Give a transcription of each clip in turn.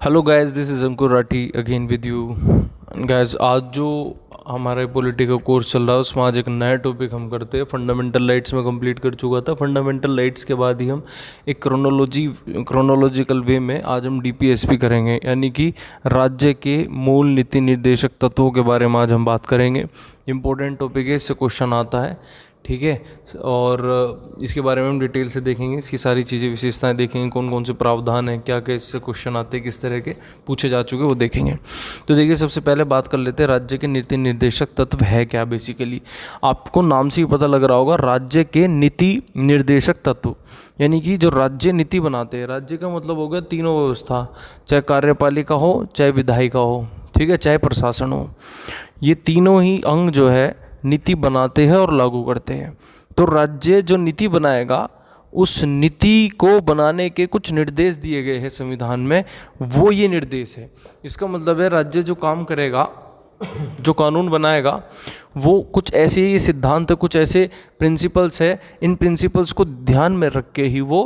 Hello guys, this is Ankur Rathi again with you. Guys, आज जो हमारा पॉलिटिकल कोर्स चल रहा है उसमें आज एक नया टॉपिक हम करते हैं। फंडामेंटल राइट्स में कंप्लीट कर चुका था। फंडामेंटल राइट्स के बाद ही हम एक क्रोनोलॉजिकल वे में आज हम डीपीएसपी करेंगे, यानी कि राज्य के मूल नीति निर्देशक तत्वों के बारे में आज हम बात करेंगे। इम्पोर्टेंट टॉपिक है, इससे क्वेश्चन आता है, ठीक है। और इसके बारे में हम डिटेल से देखेंगे, इसकी सारी चीज़ें विशेषताएं देखेंगे, कौन कौन से प्रावधान हैं, क्या क्या इससे क्वेश्चन आते हैं, किस तरह के पूछे जा चुके वो देखेंगे। तो देखिए, सबसे पहले बात कर लेते हैं राज्य के नीति निर्देशक तत्व है क्या। बेसिकली आपको नाम से ही पता लग रहा होगा, राज्य के नीति निर्देशक तत्व, यानी कि जो राज्य नीति बनाते हैं। राज्य का मतलब हो गया तीनों व्यवस्था, चाहे कार्यपालिका हो, चाहे विधायिका हो, ठीक है, चाहे प्रशासन हो। ये तीनों ही अंग जो है नीति बनाते हैं और लागू करते हैं। तो राज्य जो नीति बनाएगा, उस नीति को बनाने के कुछ निर्देश दिए गए हैं संविधान में, वो ये निर्देश है। इसका मतलब है राज्य जो काम करेगा, जो कानून बनाएगा, वो कुछ ऐसे ही सिद्धांत, कुछ ऐसे प्रिंसिपल्स है, इन प्रिंसिपल्स को ध्यान में रख के ही वो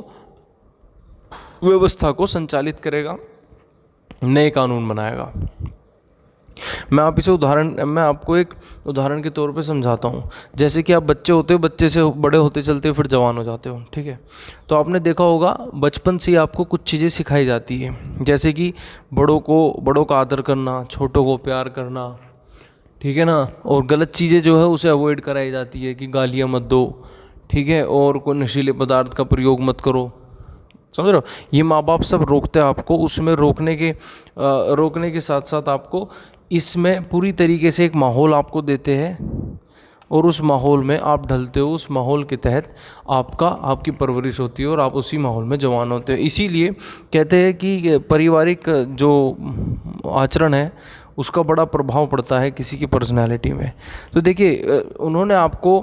व्यवस्था को संचालित करेगा, नए कानून बनाएगा। मैं आपको एक उदाहरण के तौर पे समझाता हूँ। जैसे कि आप बच्चे होते हो, बच्चे से बड़े होते चलते हो, फिर जवान हो जाते हो, ठीक है। तो आपने देखा होगा, बचपन से ही आपको कुछ चीज़ें सिखाई जाती है, जैसे कि बड़ों का आदर करना, छोटों को प्यार करना, ठीक है ना। और गलत चीज़ें जो है उसे अवॉइड कराई जाती है कि गालियाँ मत दो, ठीक है, और कोई नशीले पदार्थ का प्रयोग मत करो, समझ रहे हो। ये माँ बाप सब रोकते हैं आपको, उसमें रोकने के साथ साथ आपको इसमें पूरी तरीके से एक माहौल आपको देते हैं, और उस माहौल में आप ढलते हो। उस माहौल के तहत आपकी परवरिश होती है और आप उसी माहौल में जवान होते हो। इसीलिए कहते हैं कि पारिवारिक जो आचरण है उसका बड़ा प्रभाव पड़ता है किसी की पर्सनैलिटी में। तो देखिए, उन्होंने आपको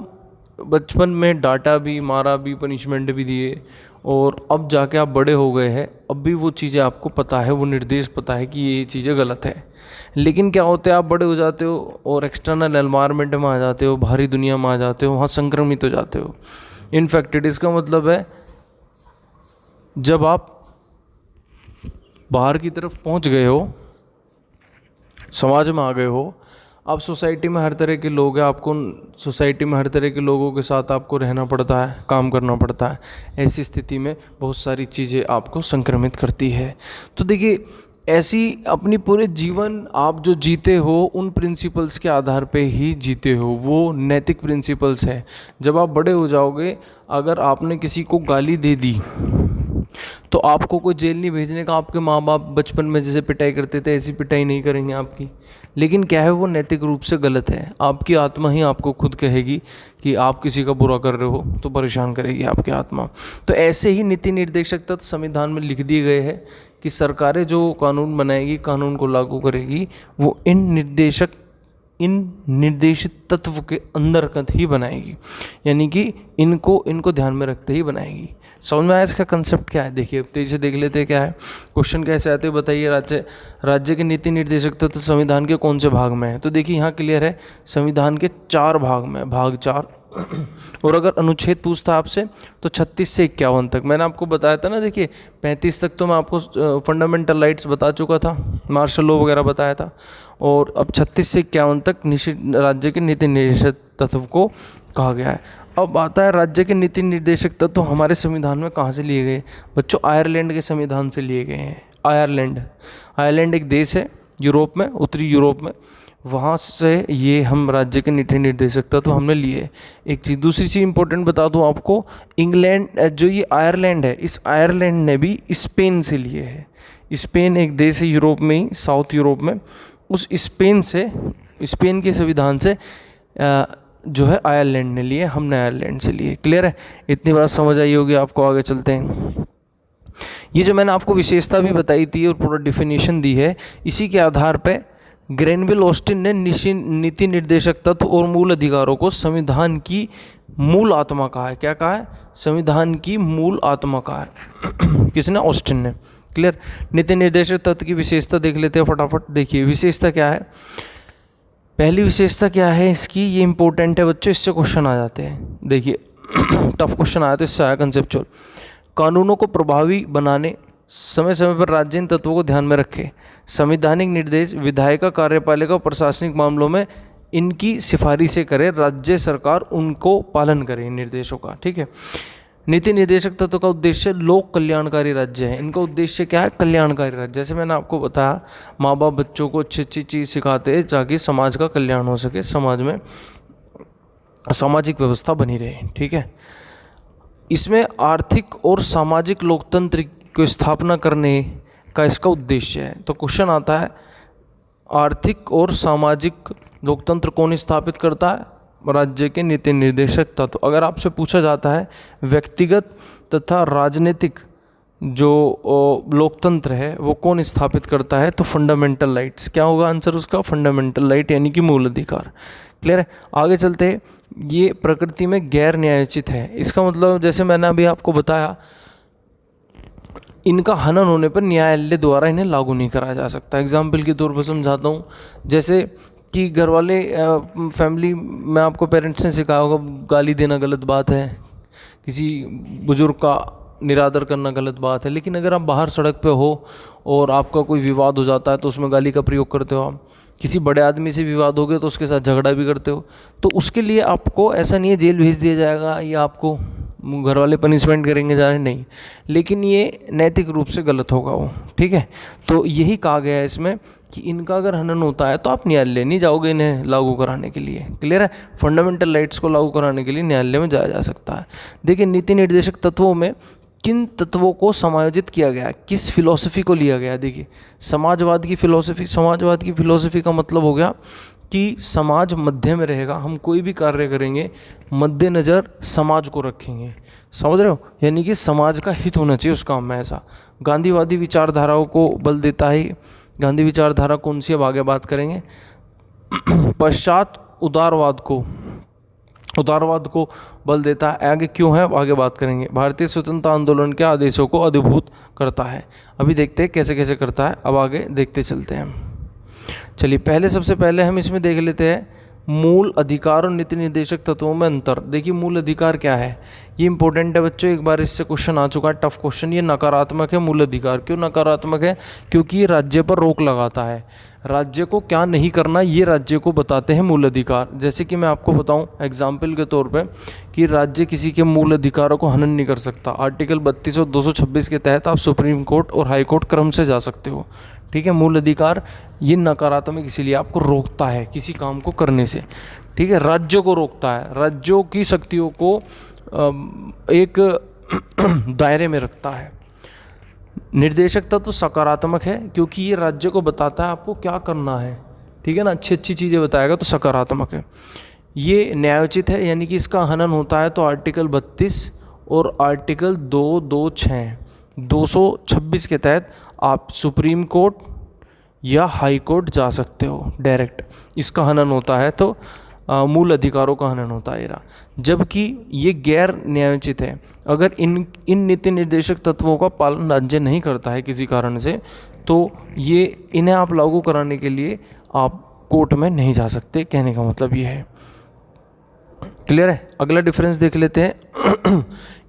बचपन में डांटा भी, मारा भी, पनिशमेंट भी दिए, और अब जाके आप बड़े हो गए हैं, अब भी वो चीज़ें आपको पता है, वो निर्देश पता है कि ये चीज़ें गलत है। लेकिन क्या होता है, आप बड़े हो जाते हो और एक्सटर्नल एनवायरनमेंट में आ जाते हो, बाहरी दुनिया में आ जाते हो, वहाँ संक्रमित हो जाते हो, इन्फेक्टेड। इसका मतलब है जब आप बाहर की तरफ पहुँच गए हो, समाज में आ गए हो, अब सोसाइटी में हर तरह के लोग हैं, आपको सोसाइटी में हर तरह के लोगों के साथ आपको रहना पड़ता है, काम करना पड़ता है। ऐसी स्थिति में बहुत सारी चीज़ें आपको संक्रमित करती है। तो देखिए, ऐसी अपनी पूरे जीवन आप जो जीते हो, उन प्रिंसिपल्स के आधार पे ही जीते हो, वो नैतिक प्रिंसिपल्स है। जब आप बड़े हो जाओगे, अगर आपने किसी को गाली दे दी तो आपको कोई जेल नहीं भेजने का। आपके माँ बाप बचपन में जैसे पिटाई करते थे, ऐसी पिटाई नहीं करेंगे आपकी। लेकिन क्या है, वो नैतिक रूप से गलत है। आपकी आत्मा ही आपको खुद कहेगी कि आप किसी का बुरा कर रहे हो, तो परेशान करेगी आपकी आत्मा। तो ऐसे ही नीति निर्देशक तत्व संविधान में लिख दिए गए हैं कि सरकारें जो कानून बनाएगी, कानून को लागू करेगी, वो इन निर्देशित तत्व के अंतर्गत ही बनाएगी, यानी कि इनको ध्यान में रखते ही बनाएगी। समझ में आया इसका कंसेप्ट क्या है? देखिए, तेजी से देख लेते हैं क्या है क्वेश्चन, कैसे आते हैं बताइए। राज्य के नीति निर्देशक तत्व संविधान के कौन से भाग में है? तो देखिए, यहाँ क्लियर है, संविधान के 4 भाग में, भाग 4। और अगर अनुच्छेद पूछता आपसे तो 36 से 51 तक। मैंने आपको बताया था ना, देखिए 35 तक तो मैं आपको फंडामेंटल राइट्स बता चुका था, मार्शल लॉ वगैरह बताया था, और अब 36 से 51 तक राज्य के नीति निर्देशक तत्व को कहा गया है। अब आता है राज्य के नीति निर्देशक तत्व हमारे संविधान में कहाँ से लिए गए? बच्चों, आयरलैंड के संविधान से लिए गए हैं। आयरलैंड एक देश है यूरोप में, उत्तरी यूरोप में, वहाँ से ये हम राज्य के नीति निर्देशक तत्व हमने लिए। एक चीज़, दूसरी चीज़ इंपॉर्टेंट बता दूँ आपको, इंग्लैंड जो ये आयरलैंड है, इस आयरलैंड ने भी स्पेन से लिए है। स्पेन एक देश है यूरोप में ही, साउथ यूरोप में, उस स्पेन के संविधान से जो है आयरलैंड ने लिए, हमने आयरलैंड से लिए। क्लियर है? इतनी बात समझ आई होगी आपको। आगे चलते हैं। ये जो मैंने आपको विशेषता भी बताई थी और पूरा डिफिनीशन दी है, इसी के आधार पे ग्रेनविल ऑस्टिन ने नीति निर्देशक तत्व और मूल अधिकारों को संविधान की मूल आत्मा कहा है। क्या कहा है? संविधान की मूल आत्मा कहा है। किसने? ऑस्टिन ने। क्लियर? नीति निर्देशक तत्व की विशेषता देख लेते हैं फटाफट। देखिए, विशेषता क्या है? पहली विशेषता क्या है इसकी, ये इंपॉर्टेंट है बच्चों, इससे क्वेश्चन आ जाते हैं। देखिए, टफ क्वेश्चन आया तो इससे आया कंसेप्चुअल। कानूनों को प्रभावी बनाने समय समय पर राज्य इन तत्वों को ध्यान में रखे। संवैधानिक निर्देश विधायिका, कार्यपालिका और प्रशासनिक मामलों में इनकी सिफारिशें करे, राज्य सरकार उनको पालन करे इन निर्देशों का। ठीक है। नीति निर्देशक तत्व का उद्देश्य लोक कल्याणकारी राज्य है। इनका उद्देश्य क्या है? कल्याणकारी राज्य। जैसे मैंने आपको बताया, माँ बाप बच्चों को अच्छी अच्छी चीज़ सिखाते हैं ताकि समाज का कल्याण हो सके, समाज में सामाजिक व्यवस्था बनी रहे। ठीक है। इसमें आर्थिक और सामाजिक लोकतंत्र की स्थापना करने का इसका उद्देश्य है। तो क्वेश्चन आता है, आर्थिक और सामाजिक लोकतंत्र कौन स्थापित करता है? राज्य के नीति निर्देशक तत्व। अगर आपसे पूछा जाता है व्यक्तिगत तथा राजनीतिक जो लोकतंत्र है वो कौन स्थापित करता है, तो फंडामेंटल राइट्स। क्या होगा आंसर उसका? फंडामेंटल राइट यानी कि मूल अधिकार। क्लियर है। आगे चलते हैं। ये प्रकृति में गैर न्यायोचित है। इसका मतलब जैसे मैंने अभी आपको बताया, इनका हनन होने पर न्यायालय द्वारा इन्हें लागू नहीं कराया जा सकता। एग्जाम्पल के तौर पर समझाता हूँ। जैसे कि घर वाले फैमिली में आपको पेरेंट्स ने सिखाया होगा गाली देना गलत बात है, किसी बुजुर्ग का निरादर करना गलत बात है। लेकिन अगर आप बाहर सड़क पे हो और आपका कोई विवाद हो जाता है तो उसमें गाली का प्रयोग करते हो। आप किसी बड़े आदमी से विवाद हो गया तो उसके साथ झगड़ा भी करते हो, तो उसके लिए आपको ऐसा नहीं है जेल भेज दिया जाएगा या आपको घर वाले पनिशमेंट करेंगे जा रहे, नहीं। लेकिन ये नैतिक रूप से गलत होगा वो। ठीक है। तो यही कहा गया है इसमें कि इनका अगर हनन होता है तो आप न्यायालय नहीं जाओगे इन्हें लागू कराने के लिए। क्लियर है। फंडामेंटल राइट्स को लागू कराने के लिए न्यायालय में जाया जा सकता है। देखिए, नीति निर्देशक तत्वों में किन तत्वों को समायोजित किया गया है, किस फिलॉसफी को लिया गया है? देखिए, समाजवाद की फिलॉसफी। समाजवाद की फिलॉसफी का मतलब हो गया कि समाज मध्य में रहेगा। हम कोई भी कार्य करेंगे मद्देनज़र समाज को रखेंगे। समझ रहे हो? यानी कि समाज का हित होना चाहिए उस काम में। ऐसा गांधीवादी विचारधाराओं को बल देता है। गांधी विचारधारा कौन सी? अब आगे बात करेंगे। पश्चात उदारवाद को बल देता है। आगे क्यों है आगे बात करेंगे। भारतीय स्वतंत्रता आंदोलन के आदेशों को अधिभूत करता है। अभी देखते हैं कैसे कैसे करता है, अब आगे देखते चलते हैं। चलिए, सबसे पहले हम इसमें देख लेते हैं मूल अधिकार और नीति निर्देशक तत्वों में अंतर। देखिए, मूल अधिकार क्या है, ये इंपॉर्टेंट है बच्चों। एक बार इससे क्वेश्चन आ चुका है, टफ क्वेश्चन। ये नकारात्मक है मूल अधिकार। क्यों नकारात्मक है? क्योंकि ये राज्य पर रोक लगाता है। राज्य को क्या नहीं करना ये राज्य को बताते हैं मूल अधिकार। जैसे कि मैं आपको बताऊं एग्जाम्पल के तौर पे कि राज्य किसी के मूल अधिकारों को हनन नहीं कर सकता। आर्टिकल 32 और 226 के तहत आप सुप्रीम कोर्ट और हाई कोर्ट क्रम से जा सकते हो। ठीक है। मूल अधिकार ये नकारात्मक इसीलिए आपको रोकता है किसी काम को करने से। ठीक है। राज्यों को रोकता है, राज्यों की शक्तियों को एक दायरे में रखता है। निर्देशक तत्व सकारात्मक है क्योंकि ये राज्य को बताता है आपको क्या करना है। ठीक है ना, अच्छी अच्छी चीज़ें बताएगा तो सकारात्मक है। ये न्यायोचित है यानी कि इसका हनन होता है तो आर्टिकल 32 और आर्टिकल 226 के तहत आप सुप्रीम कोर्ट या हाई कोर्ट जा सकते हो डायरेक्ट। इसका हनन होता है तो मूल अधिकारों का हनन होता है। जबकि ये गैर न्यायोचित है। अगर इन नीति निर्देशक तत्वों का पालन राज्य नहीं करता है किसी कारण से, तो ये इन्हें आप लागू कराने के लिए आप कोर्ट में नहीं जा सकते। कहने का मतलब ये है। क्लियर है। अगला डिफरेंस देख लेते हैं।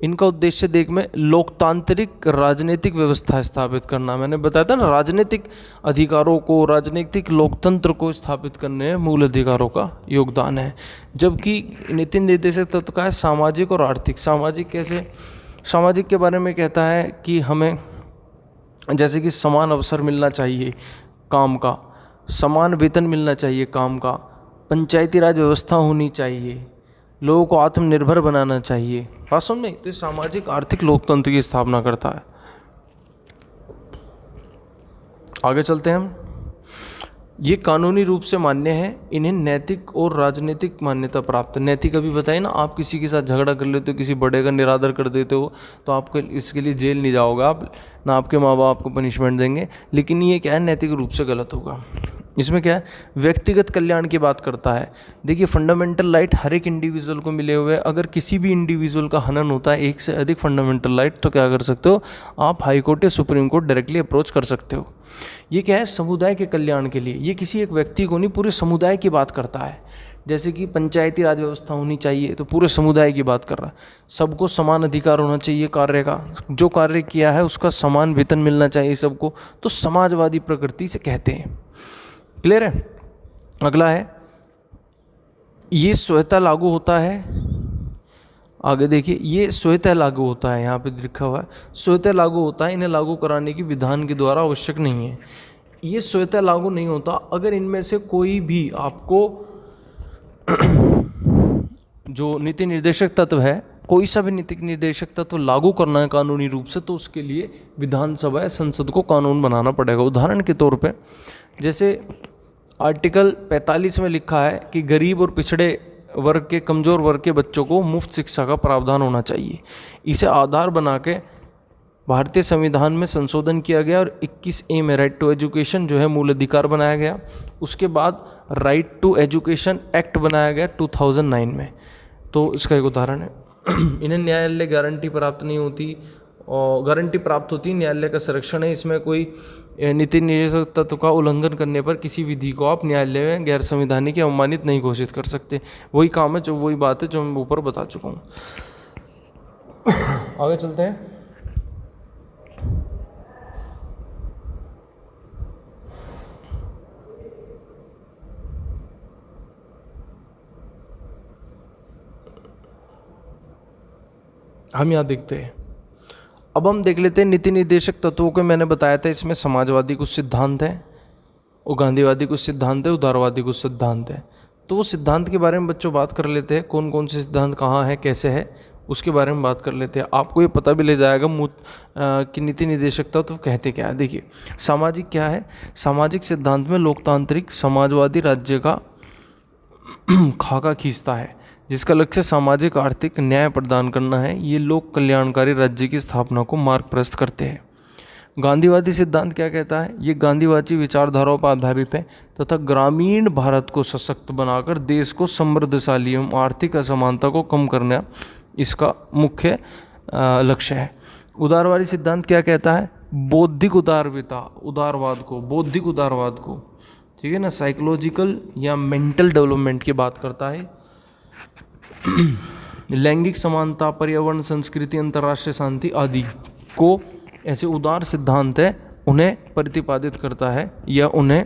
इनका उद्देश्य देख में लोकतांत्रिक राजनीतिक व्यवस्था स्थापित करना। मैंने बताया था ना, राजनीतिक अधिकारों को, राजनीतिक लोकतंत्र को स्थापित करने में मूल अधिकारों का योगदान है। जबकि नीति निर्देशक तत्व का है सामाजिक और आर्थिक। सामाजिक कैसे? सामाजिक के बारे में कहता है कि हमें जैसे कि समान अवसर मिलना चाहिए काम का, समान वेतन मिलना चाहिए काम का, पंचायती राज व्यवस्था होनी चाहिए, लोगों को आत्मनिर्भर बनाना चाहिए। वास्तव में तो सामाजिक आर्थिक लोकतंत्र की स्थापना करता है। आगे चलते हैं हम। ये कानूनी रूप से मान्य है। इन्हें नैतिक और राजनीतिक मान्यता प्राप्त है। नैतिक अभी बताइए ना, आप किसी के साथ झगड़ा कर लेते हो, किसी बड़े का निरादर कर देते हो, तो आपको इसके लिए जेल नहीं जाओगे आप, ना आपके माँ बाप आपको पनिशमेंट देंगे। लेकिन ये क्या है, नैतिक रूप से गलत होगा। इसमें क्या है, व्यक्तिगत कल्याण की बात करता है। देखिए, फंडामेंटल राइट हर एक इंडिविजुअल को मिले हुए। अगर किसी भी इंडिविजुअल का हनन होता है, एक से अधिक फंडामेंटल राइट, तो क्या कर सकते हो आप, हाई कोर्ट या सुप्रीम कोर्ट डायरेक्टली अप्रोच कर सकते हो। ये क्या है, समुदाय के कल्याण के लिए। ये किसी एक व्यक्ति को नहीं, पूरे समुदाय की बात करता है। जैसे कि पंचायती राज व्यवस्था होनी चाहिए, तो पूरे समुदाय की बात कर रहा है। सबको समान अधिकार होना चाहिए कार्य का, जो कार्य किया है उसका समान वेतन मिलना चाहिए सबको, तो समाजवादी प्रकृति से कहते हैं। क्लियर है। अगला है, ये स्वतः लागू होता है, आगे देखिए, ये स्वतः लागू होता है, यहाँ पे लिखा हुआ है स्वतः लागू होता है, इन्हें लागू कराने की विधान के द्वारा आवश्यक नहीं है। ये स्वतः लागू नहीं होता अगर इनमें से कोई भी आपको जो नीति निर्देशक तत्व है, कोई सा भी नीति निर्देशक तत्व लागू करना है कानूनी रूप से, तो उसके लिए विधानसभा या संसद को कानून बनाना पड़ेगा। उदाहरण के तौर पे जैसे आर्टिकल 45 में लिखा है कि गरीब और पिछड़े वर्ग के, कमज़ोर वर्ग के बच्चों को मुफ्त शिक्षा का प्रावधान होना चाहिए। इसे आधार बना के भारतीय संविधान में संशोधन किया गया और 21A में राइट टू एजुकेशन जो है मूल अधिकार बनाया गया। उसके बाद राइट टू एजुकेशन एक्ट बनाया गया 2009 में। तो इसका एक उदाहरण है। इन्हें न्यायालय गारंटी प्राप्त नहीं होती, और गारंटी प्राप्त होती न्यायालय का संरक्षण है। इसमें कोई नीति निर्देशक तत्व का उल्लंघन करने पर किसी विधि को आप न्यायालय में गैर संवैधानिक या अवमानित नहीं घोषित कर सकते। वही काम है, जो वही बात है जो मैं ऊपर बता चुका हूँ। आगे चलते हैं। हम यहाँ देखते हैं, अब हम देख लेते हैं नीति निर्देशक तत्वों को। मैंने बताया था इसमें समाजवादी कुछ सिद्धांत हैं और गांधीवादी कुछ सिद्धांत है, उदारवादी कुछ सिद्धांत है। तो वो सिद्धांत के बारे में बच्चों बात कर लेते हैं, कौन कौन से सिद्धांत कहाँ है, कैसे है, उसके बारे में बात कर लेते हैं। आपको ये पता भी ले जाएगा कि नीति निर्देशक तत्व कहते क्या है। देखिए, सामाजिक क्या है। सामाजिक सिद्धांत में लोकतांत्रिक समाजवादी राज्य का खाका खींचता है, जिसका लक्ष्य सामाजिक आर्थिक न्याय प्रदान करना है। ये लोक कल्याणकारी राज्य की स्थापना को मार्ग प्रशस्त करते हैं। गांधीवादी सिद्धांत क्या कहता है। ये गांधीवादी विचारधाराओं पर आधारित है तथा ग्रामीण भारत को सशक्त बनाकर देश को समृद्धशाली एवं आर्थिक असमानता को कम करना इसका मुख्य लक्ष्य है। उदारवादी सिद्धांत क्या कहता है। बौद्धिक उदारवाद को, ठीक है ना, साइकोलॉजिकल या मेंटल डेवलपमेंट की बात करता है। लैंगिक समानता, पर्यावरण, संस्कृति, अंतर्राष्ट्रीय शांति आदि को ऐसे उदार सिद्धांत है, उन्हें प्रतिपादित करता है या उन्हें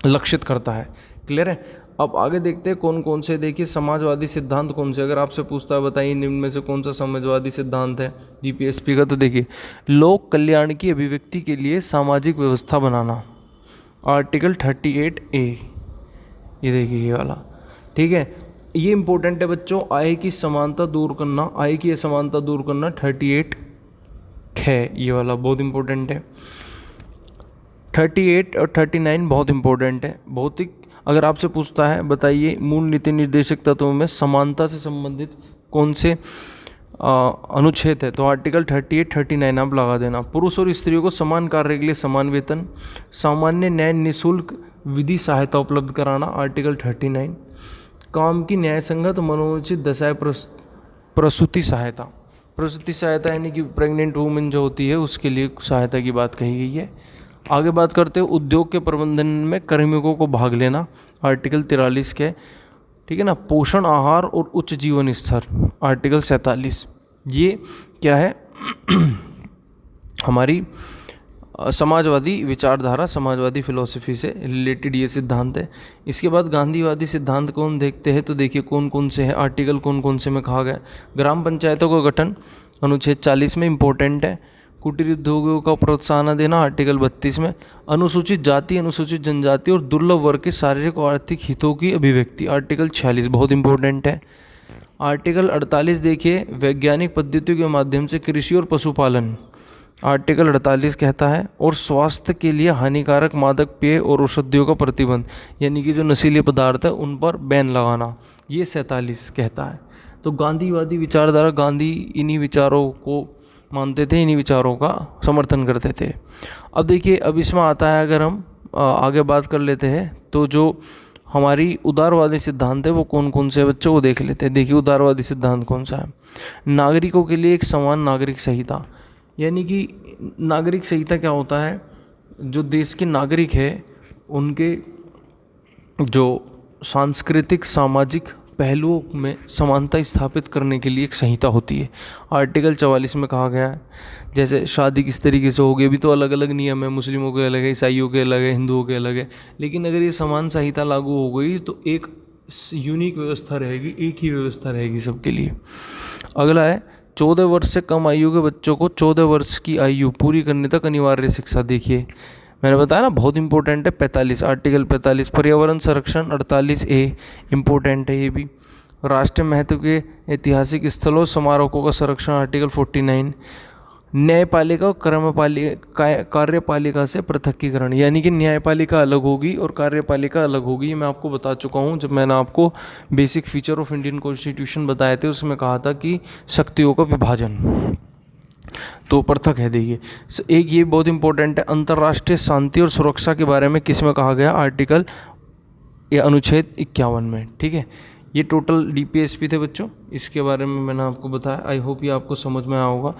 लक्षित करता है। क्लियर है। अब आगे देखते हैं कौन कौन से। देखिए, समाजवादी सिद्धांत कौन से, अगर आपसे पूछता है बताइए निम्न में से कौन सा समाजवादी सिद्धांत है जीपीएसपी का, तो देखिए, लोक कल्याण की अभिव्यक्ति के लिए सामाजिक व्यवस्था बनाना, आर्टिकल 38A, ये देखिए ये वाला, ठीक है। ये इंपॉर्टेंट है बच्चों, आय की असमानता दूर करना, 38 है, ये वाला बहुत इंपॉर्टेंट है। 38 और 39 बहुत इंपॉर्टेंट है। भौतिक, अगर आपसे पूछता है बताइए मूल नीति निर्देशक तत्वों में समानता से संबंधित कौन से अनुच्छेद है, तो आर्टिकल 38, 39 आप लगा देना। पुरुष और स्त्रियों को समान कार्य के लिए समान वेतन, सामान्य न्याय निःशुल्क विधि सहायता उपलब्ध कराना, आर्टिकल 39। काम की न्याय संगत मनोचित दशाएं प्रसूति सहायता यानी कि प्रेग्नेंट वूमेन जो होती है उसके लिए सहायता की बात कही गई है। आगे बात करते हैं उद्योग के प्रबंधन में कार्मिकों को भाग लेना, आर्टिकल 43 के, ठीक है ना। पोषण आहार और उच्च जीवन स्तर, आर्टिकल 47। ये क्या है हमारी समाजवादी विचारधारा, समाजवादी फिलॉसफी से रिलेटेड ये सिद्धांत है। इसके बाद गांधीवादी सिद्धांत को हम देखते हैं, तो देखिए कौन कौन से हैं, आर्टिकल कौन कौन से में कहा गया। ग्राम पंचायतों का गठन, अनुच्छेद 40 में इम्पोर्टेंट है। कुटीर उद्योगों का प्रोत्साहन देना, आर्टिकल 32 में। अनुसूचित जाति, अनुसूचित जनजाति और दुर्लभ वर्ग के शारीरिक और आर्थिक हितों की अभिव्यक्ति, आर्टिकल 46 बहुत इंपॉर्टेंट है। आर्टिकल 48 देखिए, वैज्ञानिक पद्धतियों के माध्यम से कृषि और पशुपालन, आर्टिकल 48 कहता है। और स्वास्थ्य के लिए हानिकारक मादक पेय और औषधियों का प्रतिबंध, यानी कि जो नशीले पदार्थ है उन पर बैन लगाना, ये 47 कहता है। तो गांधीवादी विचारधारा, गांधी इन्हीं विचारों को मानते थे, इन्हीं विचारों का समर्थन करते थे। अब देखिए, अब इसमें आता है, अगर हम आगे बात कर लेते हैं, तो जो हमारी उदारवादी सिद्धांत है वो कौन कौन से बच्चों को देख लेते हैं। देखिए, उदारवादी सिद्धांत कौन सा है। नागरिकों के लिए एक समान नागरिक संहिता, यानी कि नागरिक संहिता क्या होता है, जो देश के नागरिक है उनके जो सांस्कृतिक सामाजिक पहलुओं में समानता स्थापित करने के लिए एक संहिता होती है। आर्टिकल 44 में कहा गया है जैसे शादी किस तरीके से होगी, अभी तो अलग अलग नियम है, मुस्लिमों के अलग है, ईसाइयों के अलग है, हिंदुओं के अलग है, लेकिन अगर ये समान संहिता लागू हो गई तो एक यूनिक व्यवस्था रहेगी, एक ही व्यवस्था रहेगी सबके लिए। अगला है 14 वर्ष से कम आयु के बच्चों को 14 वर्ष की आयु पूरी करने तक अनिवार्य शिक्षा। देखिए मैंने बताया ना बहुत इंपॉर्टेंट है 45, आर्टिकल 45। पर्यावरण संरक्षण 48A इम्पोर्टेंट है ये भी। राष्ट्रीय महत्व के ऐतिहासिक स्थलों स्मारकों का संरक्षण आर्टिकल 49। न्यायपालिका और कार्यपालिका से पृथकीकरण, यानी कि न्यायपालिका अलग होगी और कार्यपालिका अलग होगी। ये मैं आपको बता चुका हूँ जब मैंने आपको basic feature of Indian constitution बताए थे, उसमें कहा था कि शक्तियों का विभाजन तो पृथक है। देखिए एक ये बहुत इंपॉर्टेंट है, अंतर्राष्ट्रीय शांति और सुरक्षा के बारे में किस में कहा गया, आर्टिकल या अनुच्छेद 51 में। ठीक है, ये टोटल DPSP थे बच्चों, इसके बारे में मैंने आपको बताया। आई होप ये आपको समझ में आया होगा।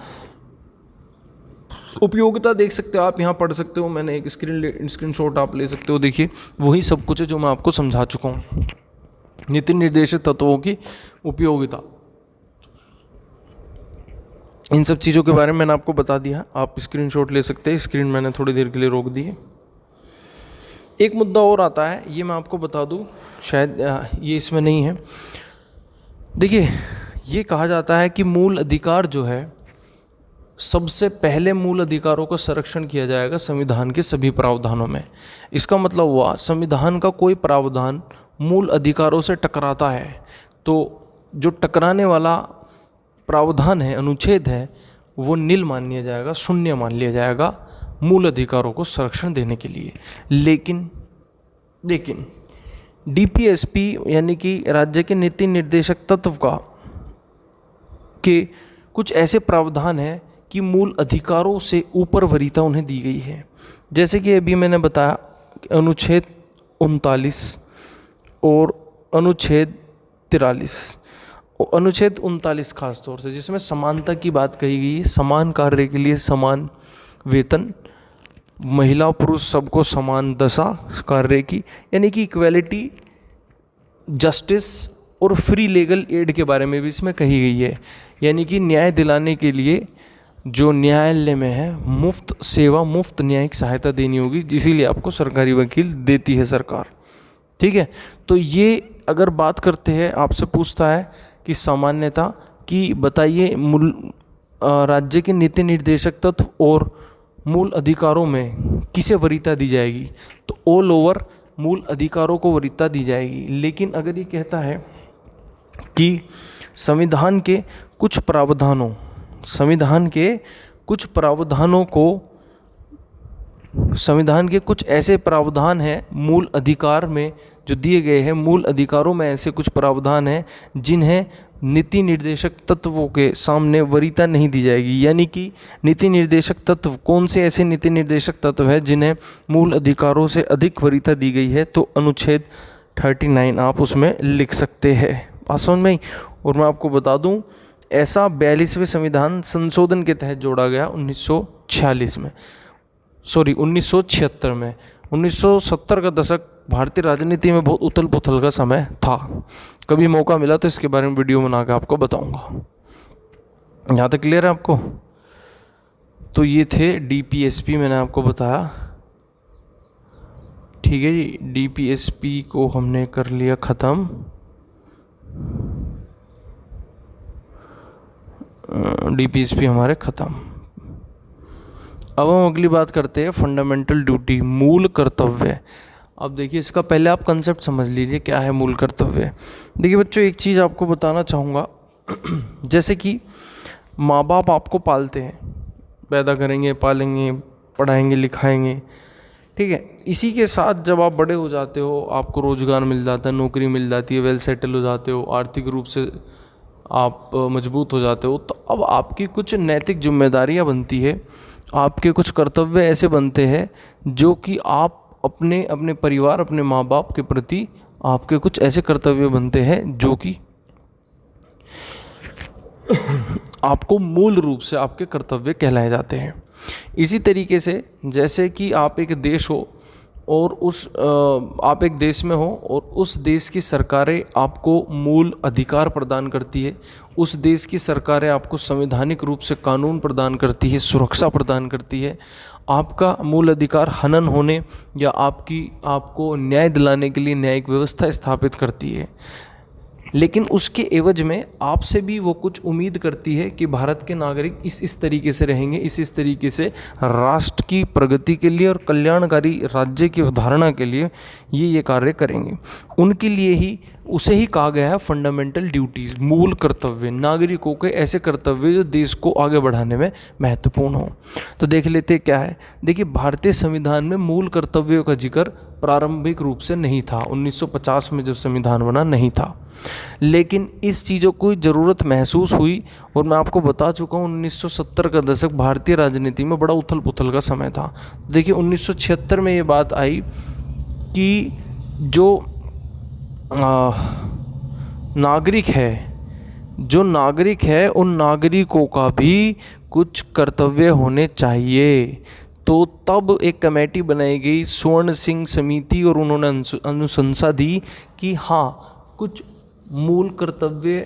उपयोगिता देख सकते हो आप, यहाँ पढ़ सकते हो, मैंने एक स्क्रीनशॉट आप ले सकते हो। देखिए वही सब कुछ है जो मैं आपको समझा चुका हूँ। नीति निर्देशित तत्वों की उपयोगिता, इन सब चीज़ों के बारे में मैंने आपको बता दिया, आप स्क्रीनशॉट ले सकते हैं। स्क्रीन मैंने थोड़ी देर के लिए रोक दी है। एक मुद्दा और आता है, ये मैं आपको बता दूं, शायद ये इसमें नहीं है। देखिए ये कहा जाता है कि मूल अधिकार जो है, सबसे पहले मूल अधिकारों का संरक्षण किया जाएगा संविधान के सभी प्रावधानों में। इसका मतलब हुआ संविधान का कोई प्रावधान मूल अधिकारों से टकराता है तो जो टकराने वाला प्रावधान है, अनुच्छेद है, वो नील मान लिया जाएगा, शून्य मान लिया जाएगा मूल अधिकारों को संरक्षण देने के लिए। लेकिन DPSP यानी कि राज्य के नीति निर्देशक तत्व के कुछ ऐसे प्रावधान हैं कि मूल अधिकारों से ऊपर वरीयता उन्हें दी गई है। जैसे कि अभी मैंने बताया अनुच्छेद 39 और अनुच्छेद 43। अनुच्छेद 39 खास तौर से जिसमें समानता की बात कही गई है, समान कार्य के लिए समान वेतन, महिला पुरुष सबको समान दशा कार्य की, यानी कि इक्वेलिटी, जस्टिस और फ्री लीगल एड के बारे में भी इसमें कही गई है। यानी कि न्याय दिलाने के लिए जो न्यायालय में है मुफ्त सेवा, मुफ्त न्यायिक सहायता देनी होगी, इसीलिए आपको सरकारी वकील देती है सरकार। ठीक है, तो ये अगर बात करते हैं, आपसे पूछता है कि सामान्यता की बताइए मूल राज्य के नीति निर्देशक तत्व और मूल अधिकारों में किसे वरीयता दी जाएगी, तो ऑल ओवर मूल अधिकारों को वरीयता दी जाएगी। लेकिन अगर ये कहता है कि संविधान के कुछ ऐसे प्रावधान हैं मूल अधिकार में जो दिए गए हैं, मूल अधिकारों में ऐसे कुछ प्रावधान हैं जिन्हें नीति निर्देशक तत्वों के सामने वरीयता नहीं दी जाएगी। यानी कि नीति निर्देशक तत्व, कौन से ऐसे नीति निर्देशक तत्व हैं जिन्हें मूल अधिकारों से अधिक वरीयता दी गई है, तो अनुच्छेद 39 आप उसमें लिख सकते हैं। बात समझ में आई। और मैं आपको बता दूं, ऐसा 42वें संविधान संशोधन के तहत जोड़ा गया 1976 में, 1970 का दशक भारतीय राजनीति में बहुत उथल पुथल का समय था। कभी मौका मिला तो इसके बारे में वीडियो बना के आपको बताऊंगा। यहाँ तक क्लियर है आपको? तो ये थे DPSP, मैंने आपको बताया। ठीक है जी, DPSP को हमने कर लिया ख़त्म। DPSP हमारे ख़त्म। अब हम अगली बात करते हैं फंडामेंटल ड्यूटी, मूल कर्तव्य। अब देखिए इसका पहले आप कंसेप्ट समझ लीजिए क्या है मूल कर्तव्य। देखिए बच्चों, एक चीज़ आपको बताना चाहूँगा जैसे कि माँ बाप आपको पालते हैं, पैदा करेंगे, पालेंगे, पढ़ाएंगे, लिखाएंगे, ठीक है। इसी के साथ जब आप बड़े हो जाते हो, आपको रोज़गार मिल जाता है, नौकरी मिल जाती है, वेल सेटल हो जाते हो, आर्थिक रूप से आप मजबूत हो जाते हो, तो अब आपकी कुछ नैतिक जिम्मेदारियाँ बनती है, आपके कुछ कर्तव्य ऐसे बनते हैं जो कि आप अपने परिवार, अपने माँ बाप के प्रति आपके कुछ ऐसे कर्तव्य बनते हैं जो कि आपको मूल रूप से आपके कर्तव्य कहलाए जाते हैं। इसी तरीके से जैसे कि आप एक देश हो और आप एक देश में हो और उस देश की सरकारें आपको मूल अधिकार प्रदान करती है, उस देश की सरकारें आपको संवैधानिक रूप से कानून प्रदान करती है, सुरक्षा प्रदान करती है, आपका मूल अधिकार हनन होने या आपको न्याय दिलाने के लिए न्यायिक व्यवस्था स्थापित करती है, लेकिन उसके एवज में आपसे भी वो कुछ उम्मीद करती है कि भारत के नागरिक इस तरीके से रहेंगे, इस तरीके से राष्ट्र की प्रगति के लिए और कल्याणकारी राज्य की अवधारणा के लिए ये कार्य करेंगे। उनके लिए ही उसे ही कहा गया है फंडामेंटल ड्यूटीज़, मूल कर्तव्य, नागरिकों के ऐसे कर्तव्य जो देश को आगे बढ़ाने में महत्वपूर्ण हो। तो देख लेते क्या है। देखिए, भारतीय संविधान में मूल कर्तव्यों का जिक्र प्रारंभिक रूप से नहीं था, 1950 में जब संविधान बना नहीं था, लेकिन इस चीज़ों को ज़रूरत महसूस हुई। और मैं आपको बता चुका हूँ 1970 का दशक भारतीय राजनीति में बड़ा उथल पुथल का समय था। देखिए 1976 में ये बात आई कि जो नागरिक है उन नागरिकों का भी कुछ कर्तव्य होने चाहिए। तो तब एक कमेटी बनाई गई स्वर्ण सिंह समिति और उन्होंने अनुशंसा दी कि हाँ, कुछ मूल कर्तव्य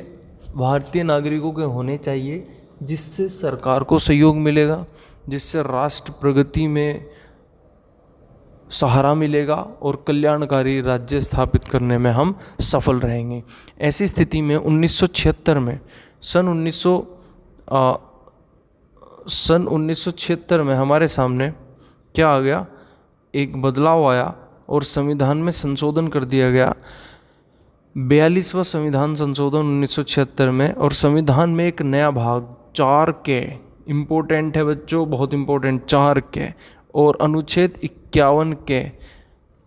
भारतीय नागरिकों के होने चाहिए, जिससे सरकार को सहयोग मिलेगा, जिससे राष्ट्र प्रगति में सहारा मिलेगा और कल्याणकारी राज्य स्थापित करने में हम सफल रहेंगे। ऐसी स्थिति में 1976 में सन 1976 में हमारे सामने क्या आ गया, एक बदलाव आया और संविधान में संशोधन कर दिया गया, 42वां संविधान संशोधन 1976 में। और संविधान में एक नया भाग 4 के, इम्पोर्टेंट है बच्चों, बहुत इम्पोर्टेंट, 4 के और अनुच्छेद 51 के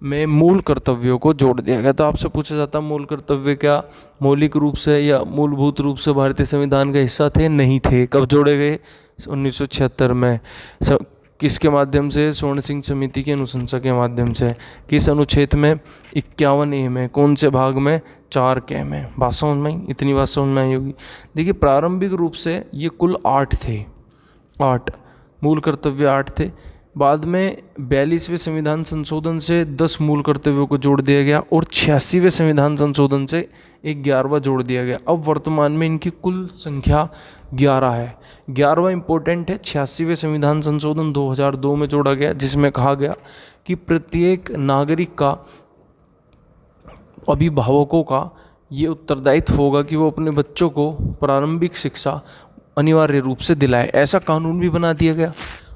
में मूल कर्तव्यों को जोड़ दिया गया। तो आपसे पूछा जाता मूल कर्तव्य क्या मौलिक रूप से या मूलभूत रूप से भारतीय संविधान का हिस्सा थे? नहीं थे। कब जोड़े गए? 1976 में। किसके माध्यम से? स्वर्ण सिंह समिति की अनुशंसा के माध्यम से। किस अनुच्छेद में? 51A में। कौन से भाग में? 4 के में। बात समझ में आई? इतनी बात समझ में आई होगी। देखिए, प्रारंभिक रूप से ये कुल 8 थे, 8 मूल कर्तव्य 8 थे। बाद में 42वें संविधान संशोधन से 10 मूल कर्तव्यों को जोड़ दिया गया और 86वें संविधान संशोधन से एक 11वां जोड़ दिया गया। अब वर्तमान में इनकी कुल संख्या 11 है। 11वां इम्पोर्टेंट है। 86वें संविधान संशोधन 2002 में जोड़ा गया, जिसमें कहा गया कि प्रत्येक नागरिक का, अभिभावकों का ये उत्तरदायित्व होगा कि वो अपने बच्चों को प्रारंभिक शिक्षा अनिवार्य रूप से दिलाए। ऐसा कानून भी बना दिया गया।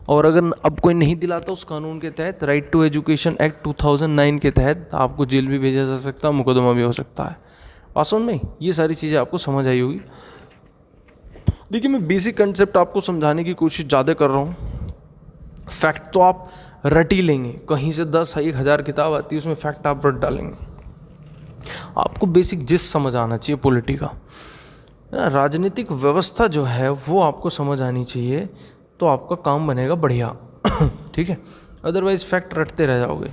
और अगर अब कोई नहीं दिलाता, उस कानून के तहत राइट टू एजुकेशन एक्ट 2009 के तहत आपको जेल भी भेजा जा सकता है, मुकदमा भी हो सकता है। वास्तव में ये सारी चीज़ें आपको समझ आई होगी। देखिए, मैं बेसिक कंसेप्ट आपको समझाने की कोशिश ज़्यादा कर रहा हूँ। फैक्ट तो आप रट ही लेंगे, कहीं से 10-1000 किताब आती है, उसमें फैक्ट आप रट डालेंगे। आपको बेसिक जिस समझ आना चाहिए पॉलिटी का, राजनीतिक व्यवस्था जो है वो आपको समझ आनी चाहिए, तो आपका काम बनेगा बढ़िया। ठीक है, अदरवाइज फैक्ट रटते रह जाओगे।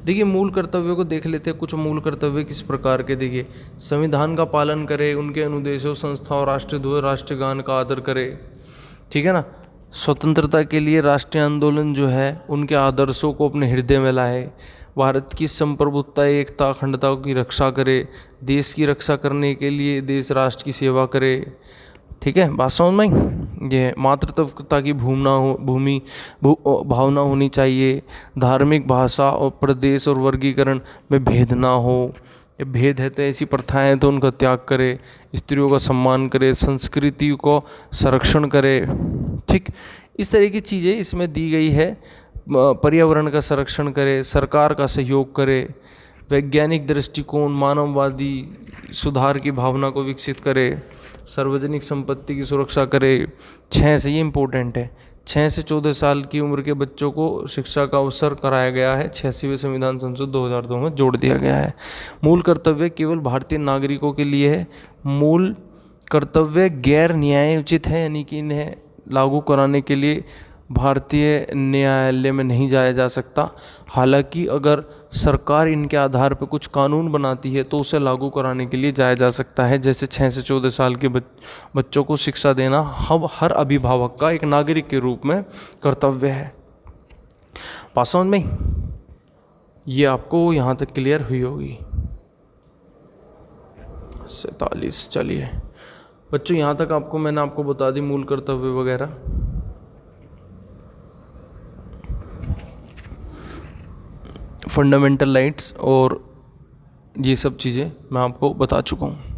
देखिए, मूल कर्तव्यों को देख लेते हैं। कुछ मूल कर्तव्य किस प्रकार के? देखिए, संविधान का पालन करे, उनके अनुदेशों, संस्थाओं, राष्ट्रीय ध्वज, राष्ट्रगान का आदर करे। ठीक है ना। स्वतंत्रता के लिए राष्ट्रीय आंदोलन जो है, उनके आदर्शों को अपने हृदय में लाए। भारत की संप्रभुता, एकता, अखंडता की रक्षा करे। देश की रक्षा करने के लिए देश राष्ट्र की सेवा करे। ठीक है, बात समझ में आई? ये मातृत्वता की भावना होनी चाहिए। धार्मिक, भाषा और प्रदेश और वर्गीकरण में भेद ना हो। ये भेद है तो ऐसी प्रथाएं हैं तो उनका त्याग करे। स्त्रियों का सम्मान करे, संस्कृति को संरक्षण करे। ठीक, इस तरह की चीज़ें इसमें दी गई है। पर्यावरण का संरक्षण करे, सरकार का सहयोग करे, वैज्ञानिक दृष्टिकोण, मानववादी सुधार की भावना को विकसित करे, सार्वजनिक संपत्ति की सुरक्षा करे। 6 से, ये इम्पोर्टेंट है, 6 से 14 साल की उम्र के बच्चों को शिक्षा का अवसर कराया गया है। 86वें संविधान संशोधन 2002 में जोड़ दिया गया है। मूल कर्तव्य केवल भारतीय नागरिकों के लिए है। मूल कर्तव्य गैर न्यायोचित है, यानी कि इन्हें लागू कराने के लिए भारतीय न्यायालय में नहीं जाया जा सकता। हालांकि अगर सरकार इनके आधार पर कुछ कानून बनाती है तो उसे लागू कराने के लिए जाया जा सकता है। जैसे 6 से 14 साल के बच्चों को शिक्षा देना हर अभिभावक का एक नागरिक के रूप में कर्तव्य है। बात समझ में? ये आपको यहाँ तक क्लियर हुई होगी। 47। चलिए बच्चों, यहाँ तक मैंने आपको बता दी मूल कर्तव्य वगैरह। फंडामेंटल राइट्स और ये सब चीज़ें मैं आपको बता चुका हूँ।